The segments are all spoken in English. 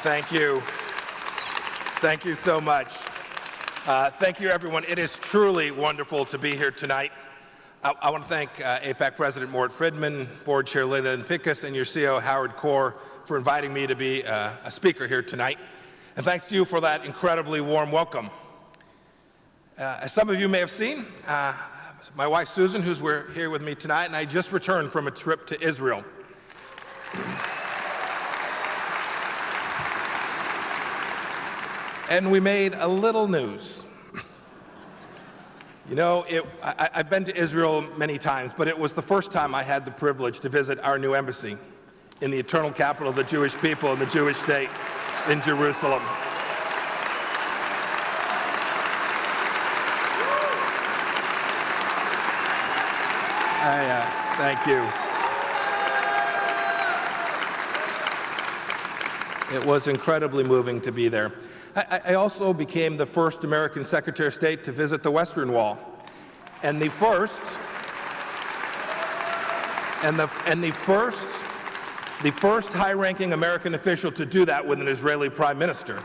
Thank you. Thank you so much. Thank you, everyone. It is truly wonderful to be here tonight. I want to thank AIPAC President Mort Friedman, Board Chair Leland Pickus, and your CEO, Howard Core, for inviting me to be a speaker here tonight. And thanks to you for that incredibly warm welcome. As some of you may have seen, my wife, Susan, who's here with me tonight, and I just returned from a trip to Israel. And we made a little news. You know, I've been to Israel many times, but it was the first time I had the privilege to visit our new embassy in the eternal capital of the Jewish people and the Jewish state in Jerusalem. Thank you. It was incredibly moving to be there. I also became the first American Secretary of State to visit the Western Wall, and the first high-ranking American official to do that with an Israeli Prime Minister.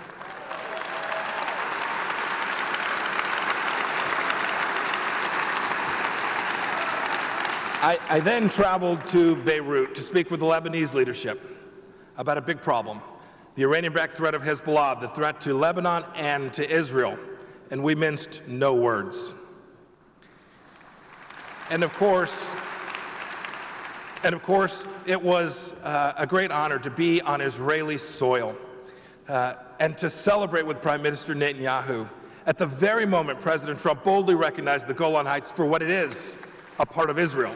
I then traveled to Beirut to speak with the Lebanese leadership about a big problem: the Iranian-backed threat of Hezbollah, the threat to Lebanon and to Israel, and we minced no words. And of course, it was a great honor to be on Israeli soil and to celebrate with Prime Minister Netanyahu at the very moment President Trump boldly recognized the Golan Heights for what it is, a part of Israel.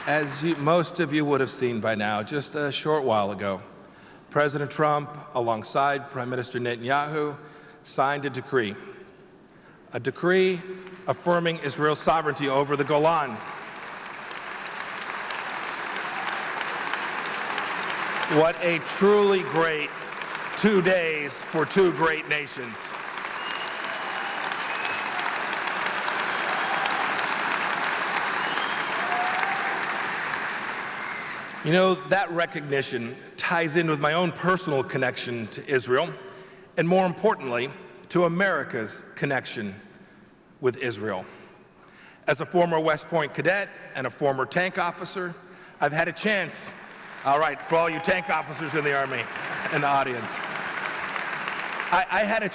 As most of you would have seen by now, just a short while ago, President Trump, alongside Prime Minister Netanyahu, signed a decree affirming Israel's sovereignty over the Golan. What a truly great 2 days for two great nations. You know, that recognition ties in with my own personal connection to Israel, and more importantly, to America's connection with Israel. As a former West Point cadet and a former tank officer, I've had a chance, all right, for all you tank officers in the Army and the audience, I had a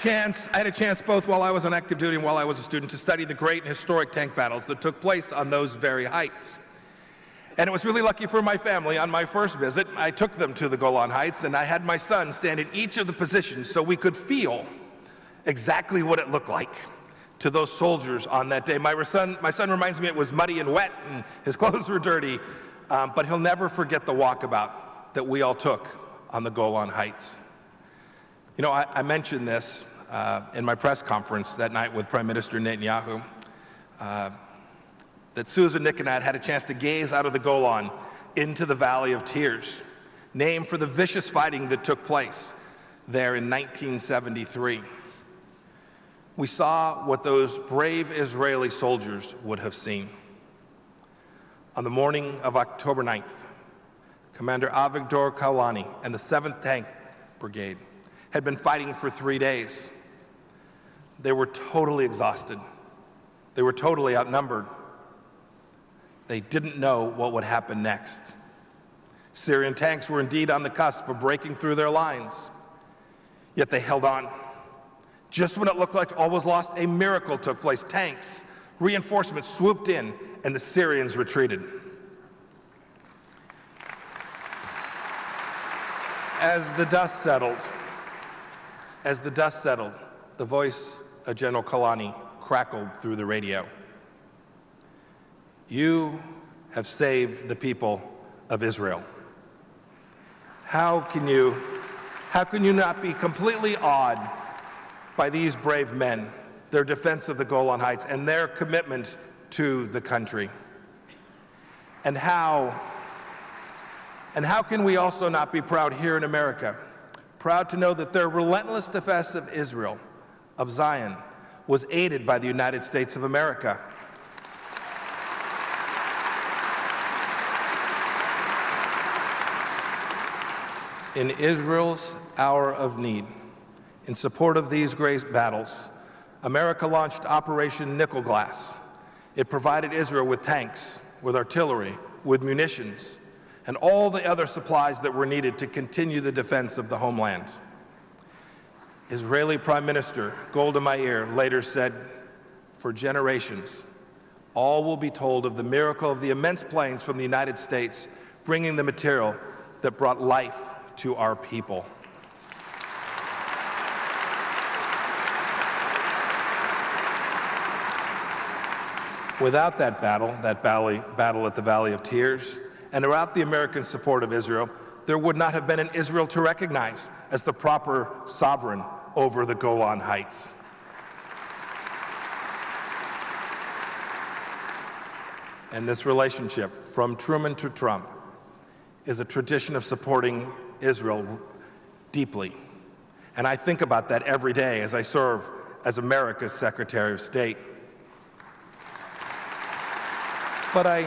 chance both while I was on active duty and while I was a student to study the great and historic tank battles that took place on those very heights. And it was really lucky for my family. On my first visit, I took them to the Golan Heights, and I had my son stand in each of the positions so we could feel exactly what it looked like to those soldiers on that day. My son reminds me it was muddy and wet, and his clothes were dirty, but he'll never forget the walkabout that we all took on the Golan Heights. You know, I mentioned this in my press conference that night with Prime Minister Netanyahu, that Susan, Nick, and I had a chance to gaze out of the Golan into the Valley of Tears, named for the vicious fighting that took place there in 1973. We saw what those brave Israeli soldiers would have seen. On the morning of October 9th, Commander Avigdor Kaulani and the 7th Tank Brigade had been fighting for 3 days. They were totally exhausted. They were totally outnumbered. They didn't know what would happen next. Syrian tanks were indeed on the cusp of breaking through their lines, yet they held on. Just when it looked like all was lost, a miracle took place. Tanks, reinforcements swooped in, and the Syrians retreated. As the dust settled, the voice of General Kaulani crackled through the radio. You have saved the people of Israel. How can you not be completely awed by these brave men, their defense of the Golan Heights, and their commitment to the country? And how can we also not be proud here in America proud to know that their relentless defense of Israel, of Zion, was aided by the United States of America. In Israel's hour of need, in support of these great battles, America launched Operation Nickel Glass. It provided Israel with tanks, with artillery, with munitions, and all the other supplies that were needed to continue the defense of the homeland. Israeli Prime Minister Golda Meir later said, "For generations, all will be told of the miracle of the immense planes from the United States bringing the material that brought life to our people." Without that battle at the Valley of Tears, and without the American support of Israel, there would not have been an Israel to recognize as the proper sovereign over the Golan Heights. And this relationship, from Truman to Trump, is a tradition of supporting Israel deeply. And I think about that every day as I serve as America's Secretary of State. But I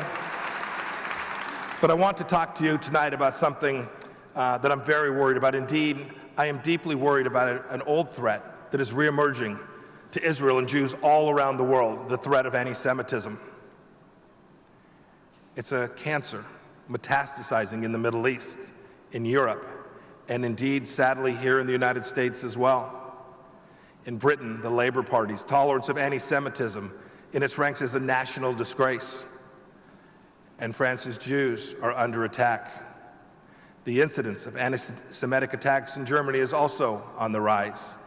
want to talk to you tonight about something that I'm very worried about. Indeed, I am deeply worried about an old threat that is reemerging to Israel and Jews all around the world, the threat of anti-Semitism. It's a cancer metastasizing in the Middle East, in Europe, and indeed, sadly, here in the United States as well. In Britain, the Labour Party's tolerance of anti-Semitism in its ranks is a national disgrace. And France's Jews are under attack. The incidence of anti-Semitic attacks in Germany is also on the rise.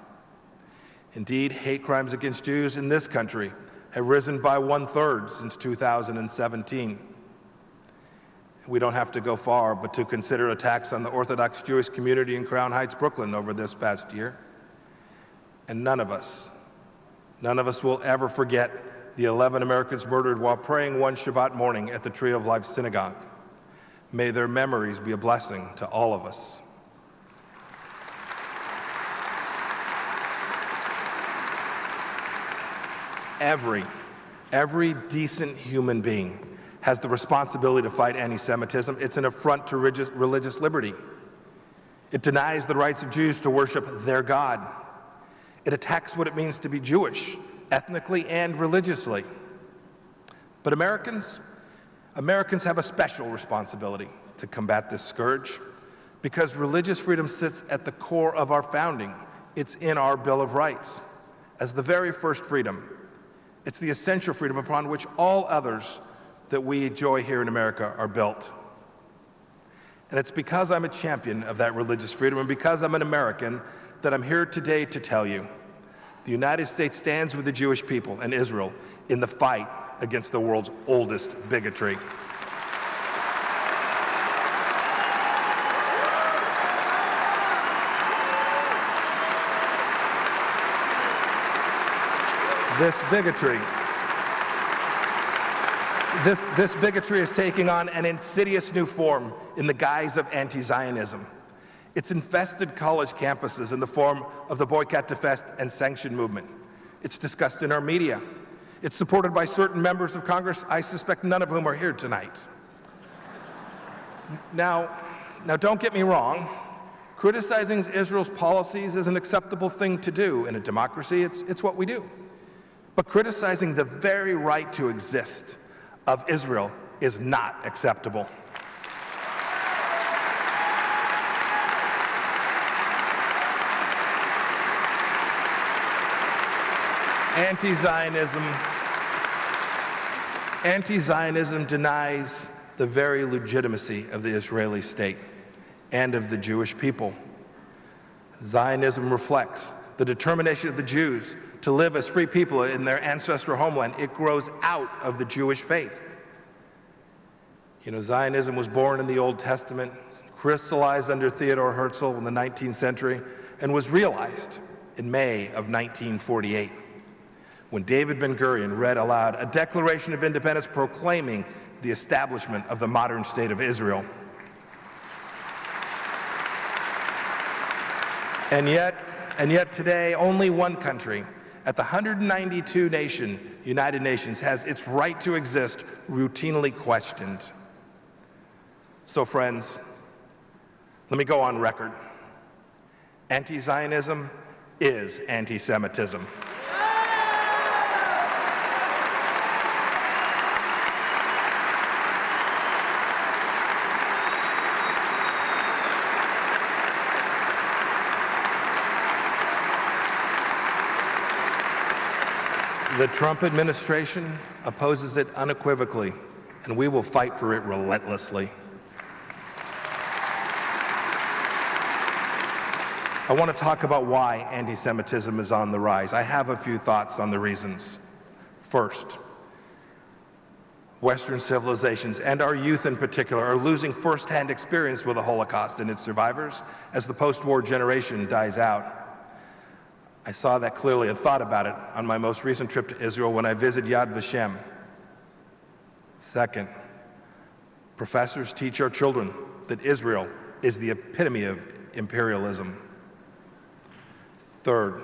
Indeed, hate crimes against Jews in this country have risen by 1/3 since 2017. We don't have to go far but to consider attacks on the Orthodox Jewish community in Crown Heights, Brooklyn over this past year. And none of us will ever forget the 11 Americans murdered while praying one Shabbat morning at the Tree of Life Synagogue. May their memories be a blessing to all of us. Every decent human being has the responsibility to fight anti-Semitism. It's an affront to religious liberty. It denies the rights of Jews to worship their God. It attacks what it means to be Jewish, ethnically and religiously. But Americans have a special responsibility to combat this scourge because religious freedom sits at the core of our founding. It's in our Bill of Rights. As the very first freedom, it's the essential freedom upon which all others that we enjoy here in America are built. And it's because I'm a champion of that religious freedom and because I'm an American that I'm here today to tell you the United States stands with the Jewish people and Israel in the fight against the world's oldest bigotry. This bigotry is taking on an insidious new form in the guise of anti-Zionism. It's infested college campuses in the form of the boycott, defest, and sanction movement. It's discussed in our media. It's supported by certain members of Congress, I suspect none of whom are here tonight. Now don't get me wrong. Criticizing Israel's policies is an acceptable thing to do in a democracy. It's what we do. But criticizing the very right to exist of Israel is not acceptable. Anti-Zionism denies the very legitimacy of the Israeli state and of the Jewish people. Zionism reflects the determination of the Jews to live as free people in their ancestral homeland. It grows out of the Jewish faith. You know, Zionism was born in the Old Testament, crystallized under Theodore Herzl in the 19th century, and was realized in May of 1948. When David Ben-Gurion read aloud a Declaration of Independence proclaiming the establishment of the modern state of Israel. And yet today, only one country at the 192-nation United Nations has its right to exist routinely questioned. So friends, let me go on record. Anti-Zionism is anti-Semitism. The Trump administration opposes it unequivocally, and we will fight for it relentlessly. I want to talk about why anti-Semitism is on the rise. I have a few thoughts on the reasons. First, Western civilizations, and our youth in particular, are losing firsthand experience with the Holocaust and its survivors as the post-war generation dies out. I saw that clearly and thought about it on my most recent trip to Israel when I visited Yad Vashem. Second, professors teach our children that Israel is the epitome of imperialism. Third,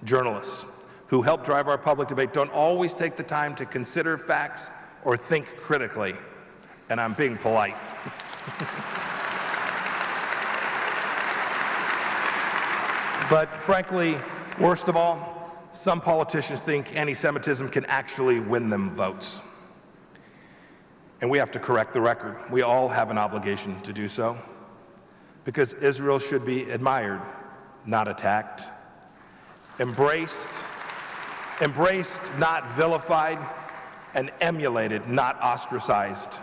journalists who help drive our public debate don't always take the time to consider facts or think critically, and I'm being polite. But frankly, worst of all, some politicians think anti-Semitism can actually win them votes. And we have to correct the record. We all have an obligation to do so, because Israel should be admired, not attacked, embraced, not vilified, and emulated, not ostracized.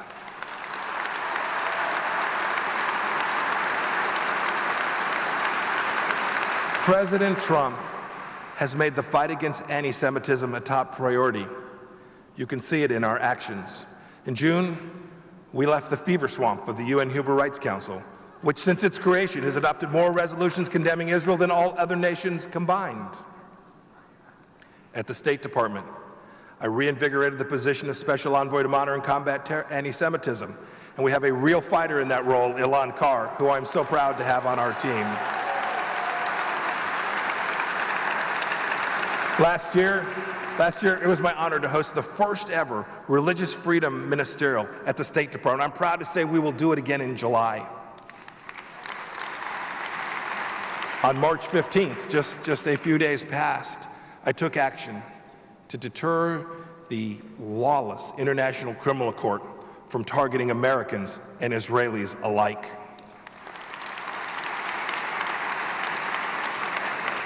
President Trump has made the fight against anti-Semitism a top priority. You can see it in our actions. In June, we left the fever swamp of the UN Human Rights Council, which since its creation has adopted more resolutions condemning Israel than all other nations combined. At the State Department, I reinvigorated the position of Special Envoy to monitor and combat anti-Semitism, and we have a real fighter in that role, Ilan Carr, who I'm so proud to have on our team. Last year, it was my honor to host the first ever Religious Freedom Ministerial at the State Department. I'm proud to say we will do it again in July. On March 15th, just a few days past, I took action to deter the lawless International Criminal Court from targeting Americans and Israelis alike.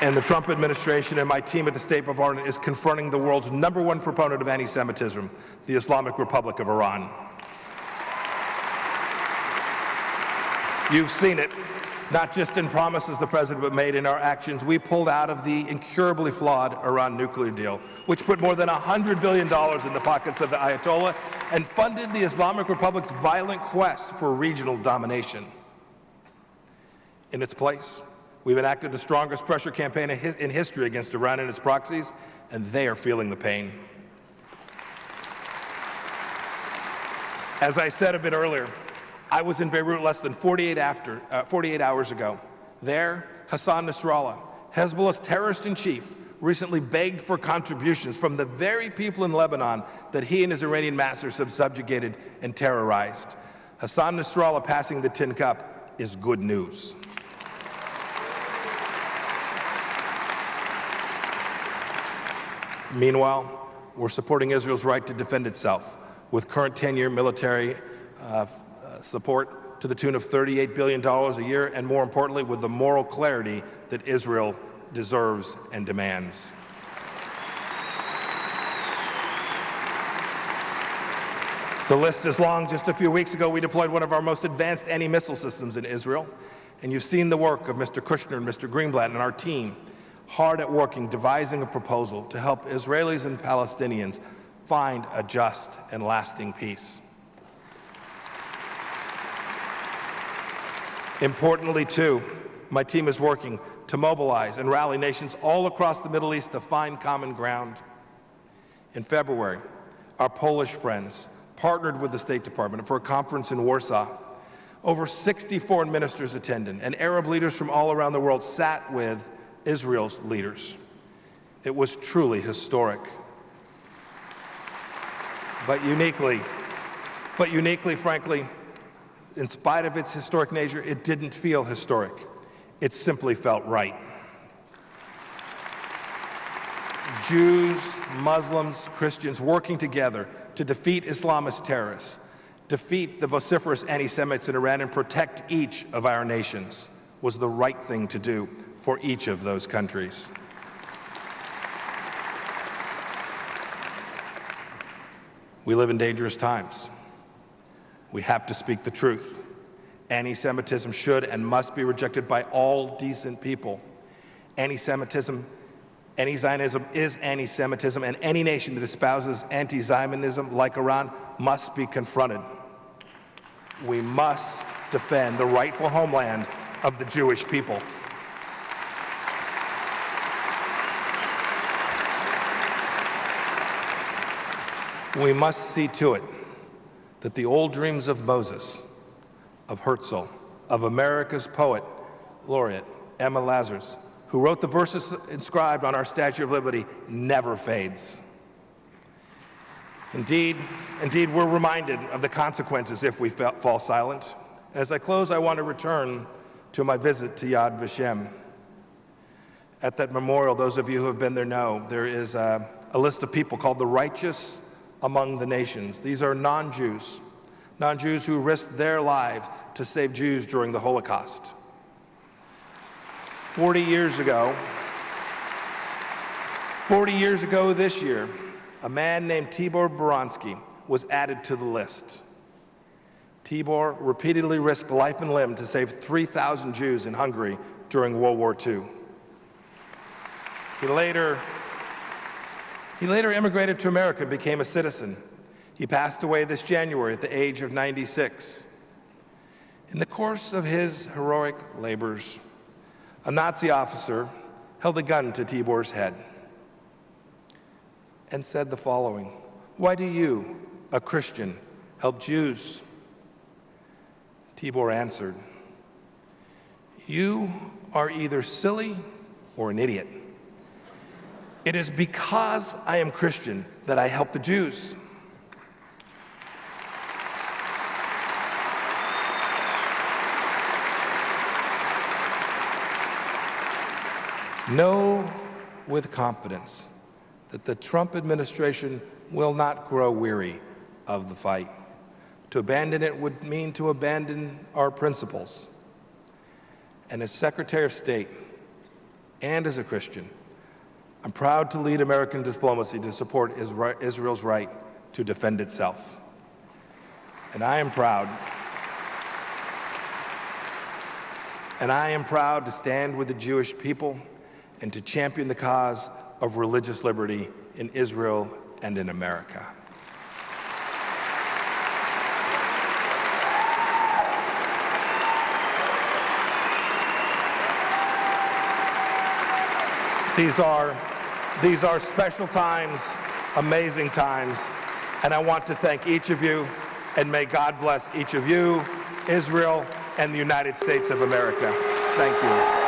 And the Trump administration and my team at the State Department is confronting the world's #1 proponent of anti-Semitism, the Islamic Republic of Iran. You've seen it, not just in promises the president made in our actions. We pulled out of the incurably flawed Iran nuclear deal, which put more than $100 billion in the pockets of the Ayatollah and funded the Islamic Republic's violent quest for regional domination. In its place, we've enacted the strongest pressure campaign in history against Iran and its proxies, and they are feeling the pain. As I said a bit earlier, I was in Beirut less than 48 hours ago. There, Hassan Nasrallah, Hezbollah's terrorist-in-chief, recently begged for contributions from the very people in Lebanon that he and his Iranian masters have subjugated and terrorized. Hassan Nasrallah passing the tin cup is good news. Meanwhile, we're supporting Israel's right to defend itself with current 10-year military support to the tune of $38 billion a year, and more importantly, with the moral clarity that Israel deserves and demands. The list is long. Just a few weeks ago, we deployed one of our most advanced anti-missile systems in Israel, and you've seen the work of Mr. Kushner and Mr. Greenblatt and our team hard at work devising a proposal to help Israelis and Palestinians find a just and lasting peace. Importantly, too, my team is working to mobilize and rally nations all across the Middle East to find common ground. In February, our Polish friends partnered with the State Department for a conference in Warsaw. Over 60 foreign ministers attended, and Arab leaders from all around the world sat with Israel's leaders. It was truly historic. But uniquely, frankly, in spite of its historic nature, it didn't feel historic. It simply felt right. Jews, Muslims, Christians working together to defeat Islamist terrorists, defeat the vociferous anti-Semites in Iran, and protect each of our nations was the right thing to do for each of those countries. We live in dangerous times. We have to speak the truth. Anti-Semitism should and must be rejected by all decent people. Anti-Zionism is anti-Semitism, and any nation that espouses anti-Zionism, like Iran, must be confronted. We must defend the rightful homeland of the Jewish people. We must see to it that the old dreams of Moses, of Herzl, of America's poet laureate Emma Lazarus, who wrote the verses inscribed on our Statue of Liberty, never fades. Indeed, we're reminded of the consequences if we fall silent. As I close, I want to return to my visit to Yad Vashem. At that memorial, those of you who have been there know, there is a list of people called the righteous among the nations. These are non-Jews who risked their lives to save Jews during the Holocaust. 40 years ago this year, a man named Tibor Boronsky was added to the list. Tibor repeatedly risked life and limb to save 3,000 Jews in Hungary during World War II. He later immigrated to America and became a citizen. He passed away this January at the age of 96. In the course of his heroic labors, a Nazi officer held a gun to Tibor's head and said the following: "Why do you, a Christian, help Jews?" Tibor answered, "You are either silly or an idiot. It is because I am Christian that I help the Jews." Know with confidence that the Trump administration will not grow weary of the fight. To abandon it would mean to abandon our principles. And as Secretary of State and as a Christian, I'm proud to lead American diplomacy to support Israel's right to defend itself. And I am proud to stand with the Jewish people and to champion the cause of religious liberty in Israel and in America. These are special times, amazing times, and I want to thank each of you, and may God bless each of you, Israel, and the United States of America. Thank you.